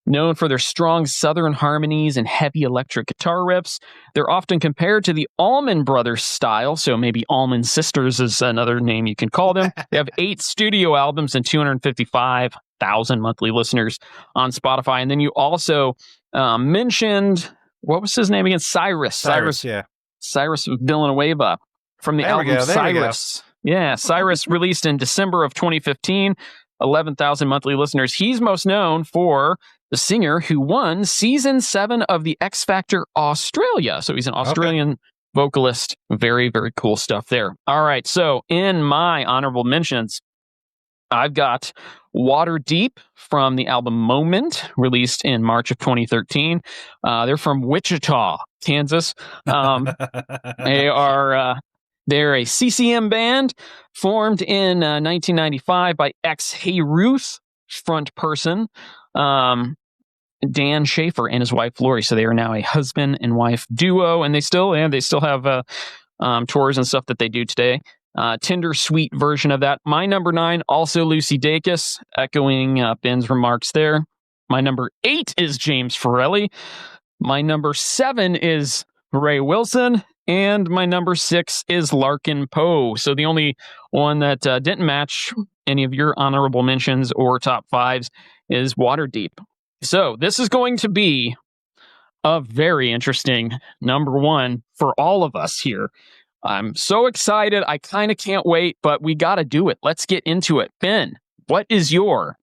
known for their strong southern harmonies and heavy electric guitar riffs. They're often compared to the Allman Brothers style, so maybe Allman Sisters is another name you can call them. They have 8 studio albums and 255,000 monthly listeners on Spotify. And then you also mentioned, what was his name again? Cyrus, yeah. Cyrus Villanueva from the album Cyrus. Yeah, Cyrus released in December of 2015, 11,000 monthly listeners. He's most known for the singer who won season 7 of the X Factor Australia. So he's an Australian vocalist. Very, very cool stuff there. All right. So in my honorable mentions, I've got Water Deep from the album Moment, released in March of 2013. They're from Wichita, Kansas. They're a CCM band formed in 1995 by ex-Hey Ruth front person Dan Schaefer and his wife Lori. So they are now a husband and wife duo, and they still have tours and stuff that they do today. Tender sweet version of that. My number 9, also Lucy Dacus, echoing Ben's remarks there. My number 8 is James Farrelly. My number 7 is Ray Wilson. And my number 6 is Larkin Poe. So the only one that didn't match any of your honorable mentions or top 5s is Waterdeep. So this is going to be a very interesting number one for all of us here. I'm so excited. I kind of can't wait, but we got to do it. Let's get into it. Ben, what is your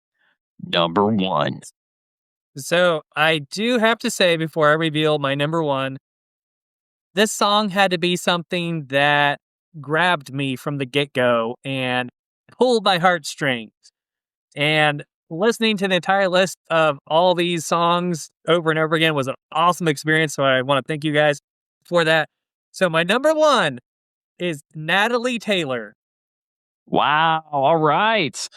number one? So I do have to say before I reveal my number one, this song had to be something that grabbed me from the get-go and pulled my heartstrings. And listening to the entire list of all these songs over and over again was an awesome experience. So I want to thank you guys for that. So my number one is Natalie Taylor. Wow. All right.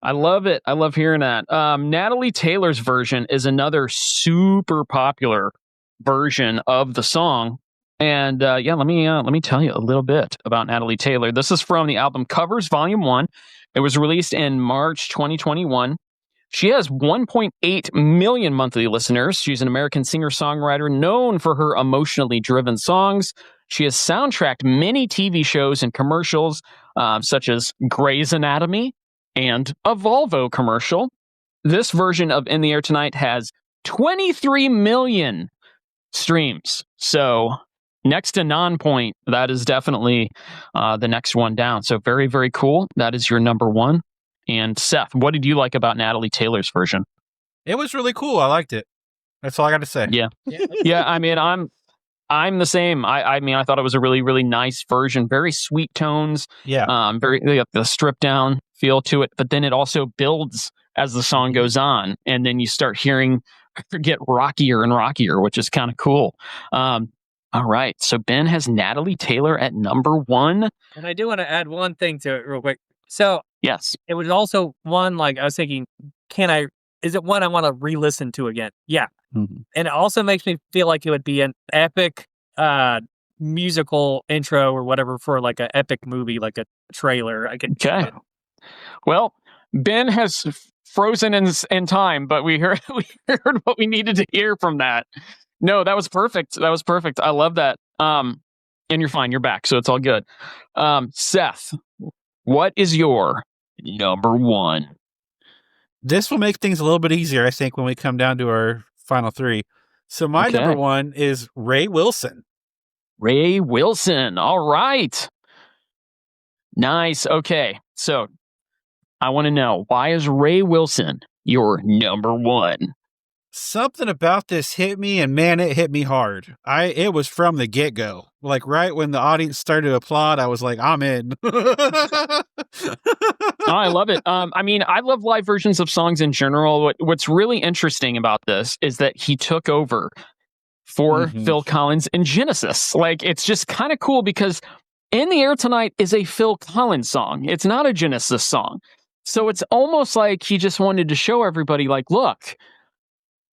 I love it. I love hearing that. Natalie Taylor's version is another super popular version of the song. And let me tell you a little bit about Natalie Taylor. This is from the album Covers Volume 1. It was released in March 2021. She has 1.8 million monthly listeners. She's an American singer-songwriter known for her emotionally driven songs. She has soundtracked many TV shows and commercials, such as Grey's Anatomy and a Volvo commercial. This version of In the Air Tonight has 23 million streams. So next to Nonpoint, that is definitely the next one down. So very, very cool. That is your number one. And Seth, what did you like about Natalie Taylor's version? It was really cool. I liked it. That's all I got to say. Yeah. Yeah. I mean, I'm the same. I mean, I thought it was a really, really nice version. Very sweet tones. Yeah. Very the stripped down feel to it. But then it also builds as the song goes on, and then you start hearing it get rockier and rockier, which is kind of cool. All right. So Ben has Natalie Taylor at number one. And I do want to add one thing to it real quick. So yes, it was also one, like I was thinking, is it one I want to re-listen to again? Yeah. Mm-hmm. And it also makes me feel like it would be an epic musical intro or whatever for like an epic movie, like a trailer. Okay. Well, Ben has frozen in time, but we heard what we needed to hear from that. No, that was perfect. That was perfect. I love that. And you're fine. You're back, so it's all good. Seth, what is your number one? This will make things a little bit easier, I think, when we come down to our final three. So my number one is Ray Wilson. Ray Wilson. All right. Nice. Okay. So I want to know, why is Ray Wilson your number one? Something about this hit me, and man, it hit me hard. It was from the get-go. Like right when the audience started to applaud, I was like, I'm in. Oh, I love it. I mean, I love live versions of songs in general. What's really interesting about this is that he took over for Phil Collins in Genesis. Like, it's just kind of cool because In the Air Tonight is a Phil Collins song. It's not a Genesis song. So it's almost like he just wanted to show everybody, like, look,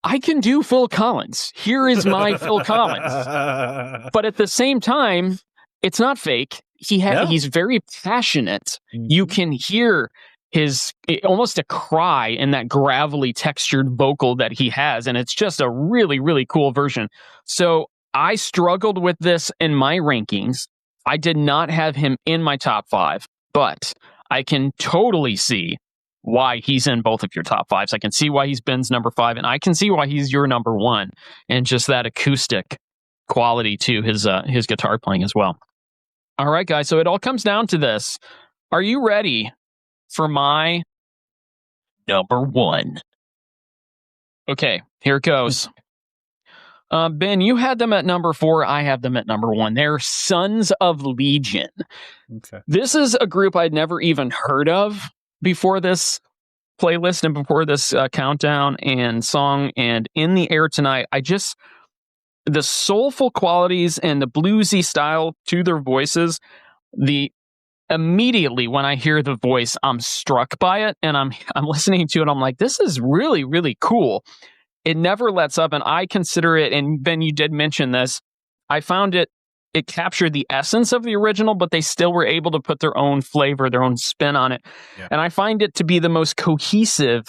I can do Phil Collins. Here is my Phil Collins. But at the same time, it's not fake. He's very passionate. You can hear almost a cry in that gravelly textured vocal that he has. And it's just a really, really cool version. So I struggled with this in my rankings. I did not have him in my top five, but I can totally see why he's in both of your top fives. I can see why he's Ben's number five, and I can see why he's your number one, and just that acoustic quality to his guitar playing as well. All right, guys, so it all comes down to this. Are you ready for my number one? Okay, here it goes. Ben, you had them at number 4. I have them at number 1. They're Sons of Legion. Okay. This is a group I'd never even heard of before this playlist and before this countdown and song. And In the Air Tonight, the soulful qualities and the bluesy style to their voices, immediately when I hear the voice, I'm struck by it, and I'm listening to it. I'm like, this is really, really cool. It never lets up, and I consider it, and Ben, you did mention this, I found it captured the essence of the original, but they still were able to put their own flavor, their own spin on it. Yeah. And I find it to be the most cohesive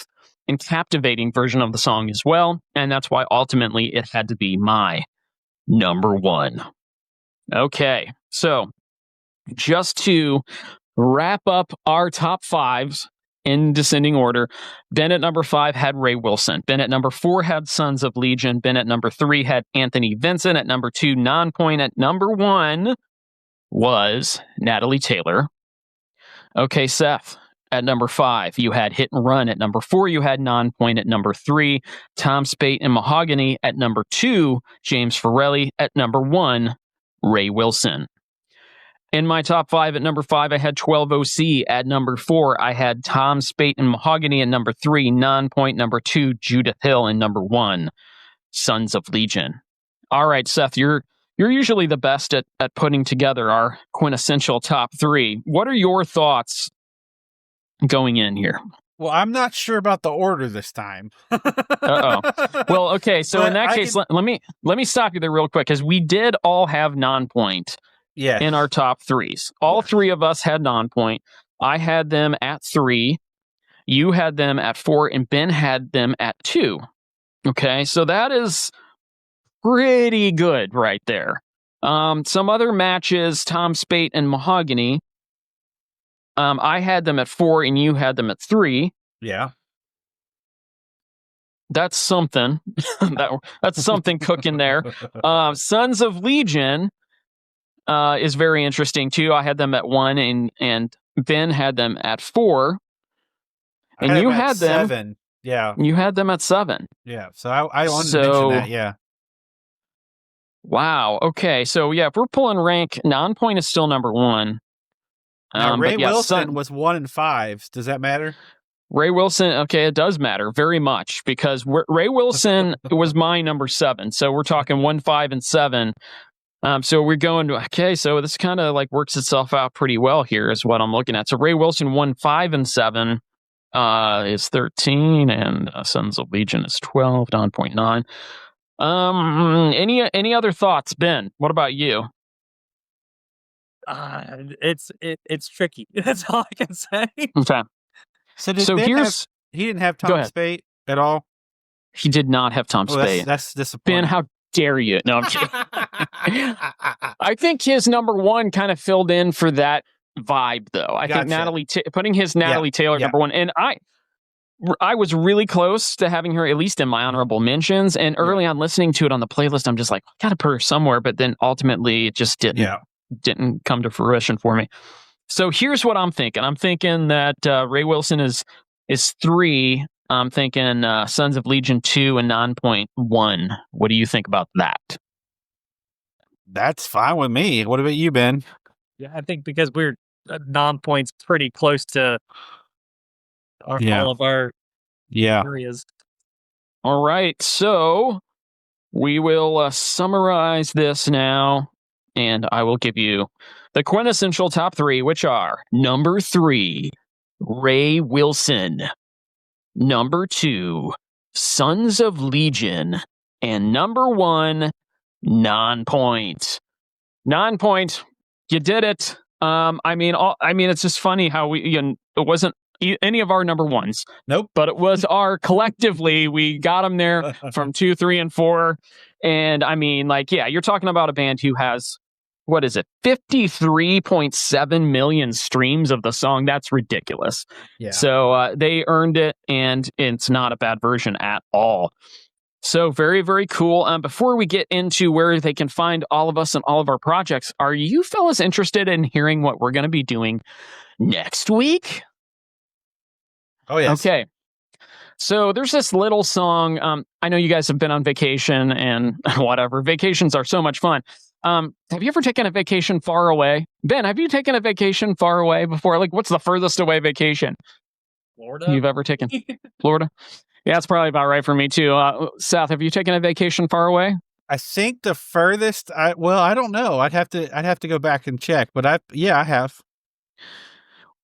and captivating version of the song as well. And that's why ultimately it had to be my number 1. Okay, so just to wrap up our top 5s in descending order. Ben at number 5 had Ray Wilson. Ben at number 4 had Sons of Legion. Ben at number 3 had Anthony Vincent. At number 2, Nonpoint. At number 1 was Natalie Taylor. Okay, Seth. At number 5, you had Hit and Run. At number 4, you had Nonpoint. At number 3, Tom Spate and Mahogany. At number 2, James Farrelly. At number 1, Ray Wilson. In my top 5, at number 5, I had 12 OC. At number 4, I had Tom Spate and Mahogany. At number 3, Nonpoint. Number 2, Judith Hill. And number 1, Sons of Legion. All right, Seth, you're usually the best at putting together our quintessential top 3. What are your thoughts going in here? Well, I'm not sure about the order this time. Uh-oh. Well, okay, so But in that case, let me stop you there real quick, because we did all have Nonpoint in our top 3s. All 3 of us had Nonpoint. I had them at 3. You had them at 4, and Ben had them at 2. Okay, so that is pretty good right there. Some other matches, Tom Spate and Mahogany. I had them at 4, and you had them at 3. Yeah. That's something. That's something cooking there. Sons of Legion is very interesting too. I had them at 1, and Ben had them at 4, and you had them 7. Yeah, you had them at 7. Yeah, so I wanted to mention that. Yeah. Wow. Okay. So yeah, if we're pulling rank, Nonpoint is still number 1. Now, Ray Wilson was 1 and 5. Does that matter? Ray Wilson, okay, it does matter very much, because Ray Wilson was my number 7. So we're talking 1, 5, and 7. So we're going to, okay, so this kind of like works itself out pretty well here is what I'm looking at. So Ray Wilson 1, 5, and 7 is 13, and Sons of Legion is 12, Nonpoint 9. Any other thoughts, Ben? What about you? It's tricky. That's all I can say. Okay. So he didn't have Tom Spate at all? He did not have Tom Spate. That's disappointing. Ben, how dare you? No, I'm kidding. I think his number 1 kind of filled in for that vibe, though. I think putting his Natalie Taylor number 1, and I was really close to having her at least in my honorable mentions. And early on, listening to it on the playlist, I'm just like, got to put her somewhere. But then ultimately, it just didn't come to fruition for me. So here's what I'm thinking. I'm thinking that Ray Wilson is 3. I'm thinking Sons of Legion 2 and Nonpoint 1. What do you think about that? That's fine with me. What about you, Ben? Yeah, I think because we're Nonpoint's pretty close to all of our areas. All right, so we will summarize this now, and I will give you the quintessential top 3, which are number 3, Ray Wilson. Number 2, Sons of Legion. And number 1, Nonpoint. Nonpoint, you did it. I mean, it's just funny how it wasn't any of our number 1s. Nope. But it was our collectively, we got them there from 2, 3, and 4. And I mean, you're talking about a band who has, 53.7 million streams of the song. That's ridiculous. Yeah. So they earned it, and it's not a bad version at all. So very, very cool. Before we get into where they can find all of us and all of our projects, are you fellas interested in hearing what we're going to be doing next week? Oh, yes. Okay. So there's this little song. I know you guys have been on vacation and whatever. Vacations are so much fun. Have you ever taken a vacation far away? Ben, have you taken a vacation far away before? What's the furthest away vacation Florida you've ever taken? Florida? Yeah, that's probably about right for me too. Seth, have you taken a vacation far away? I think the furthest, I don't know. I'd have to go back and check, but I have.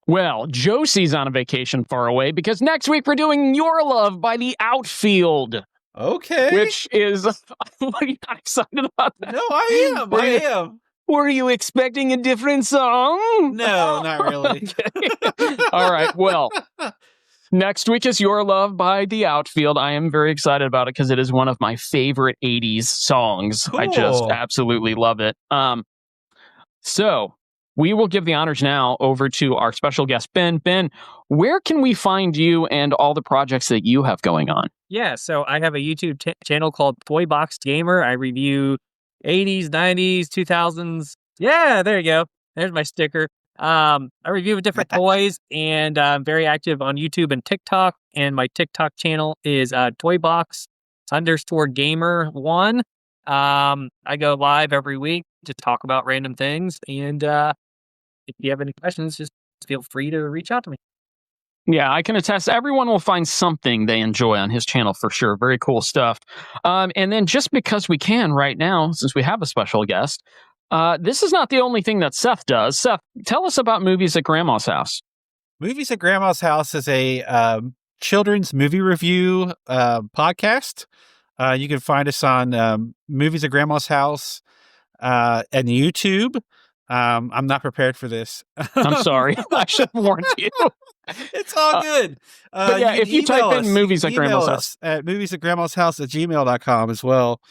Well, Josie's on a vacation far away because next week we're doing Your Love by The Outfield. Okay. Which is, are you not excited about that? No, I am. Were you expecting a different song? No, not really. Okay. All right. Well, next week is Your Love by The Outfield. I am very excited about it because it is one of my favorite 80s songs. Cool. I just absolutely love it. So we will give the honors now over to our special guest, Ben. Ben, where can we find you and all the projects that you have going on? Yeah, so I have a YouTube channel called Toy Box Gamer. I review 80s, 90s, 2000s. Yeah, there you go. There's my sticker. I review different toys, and I'm very active on YouTube and TikTok. And my TikTok channel is toybox_gamer1. I go live every week to talk about random things. And if you have any questions, just feel free to reach out to me. Yeah, I can attest. Everyone will find something they enjoy on his channel for sure. Very cool stuff. And then just because we can right now, since we have a special guest, this is not the only thing that Seth does. Seth, tell us about Movies at Grandma's House. Movies at Grandma's House is a children's movie review podcast. You can find us on Movies at Grandma's House and YouTube. I'm not prepared for this. I'm sorry. I should have warned you. It's all good. But yeah, if you type in Movies at Grandma's House at moviesatgrandmashouse@gmail.com as well.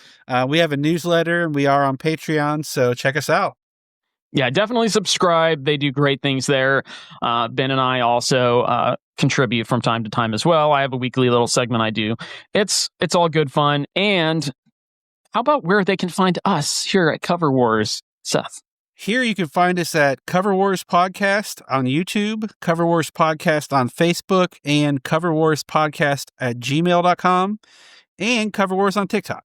We have a newsletter and we are on Patreon, so check us out. Yeah, definitely subscribe. They do great things there. Ben and I also contribute from time to time as well. I have a weekly little segment I do. It's all good fun. And how about where they can find us here at Cover Wars, Seth? Here you can find us at Cover Wars Podcast on YouTube, Cover Wars Podcast on Facebook, and Cover Wars Podcast at gmail.com, and Cover Wars on TikTok.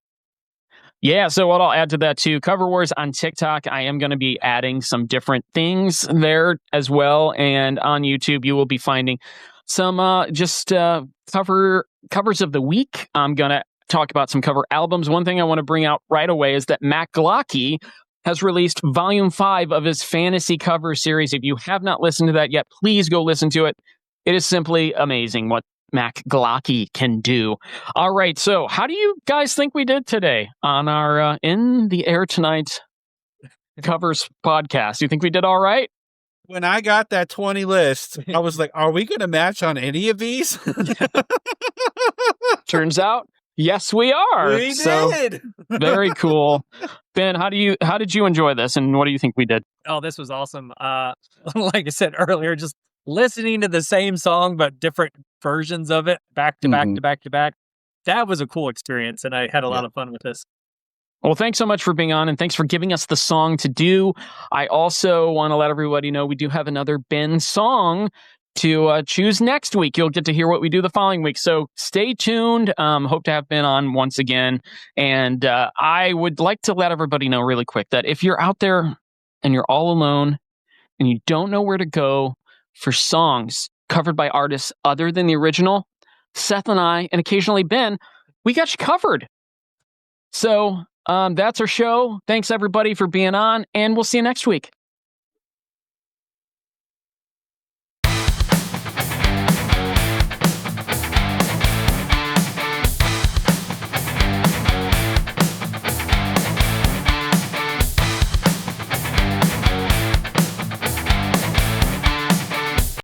Yeah, so what I'll add to that too, Cover Wars on TikTok, I am going to be adding some different things there as well. And on YouTube, you will be finding some covers of the week. I'm going to talk about some cover albums. One thing I want to bring out right away is that Matt Glocke has released Volume 5 of his fantasy cover series. If you have not listened to that yet, please go listen to it. It is simply amazing what Mac Glocke can do. All right, so how do you guys think we did today on our In the Air Tonight covers podcast? You think we did all right? When I got that 20 list, I was like, are we going to match on any of these? Turns out, yes, we are. We did. Very cool. Ben, how did you enjoy this, and what do you think we did? Oh, this was awesome. Like I said earlier, just listening to the same song but different versions of it back to back to back to back. That was a cool experience, and I had a lot of fun with this. Well, thanks so much for being on, and thanks for giving us the song to do. I also want to let everybody know we do have another Ben song to choose next week. You'll get to hear what we do the following week. So stay tuned. Hope to have Ben on once again. And I would like to let everybody know really quick that if you're out there and you're all alone and you don't know where to go for songs covered by artists other than the original, Seth and I, and occasionally Ben, we got you covered. So that's our show. Thanks everybody for being on, and we'll see you next week.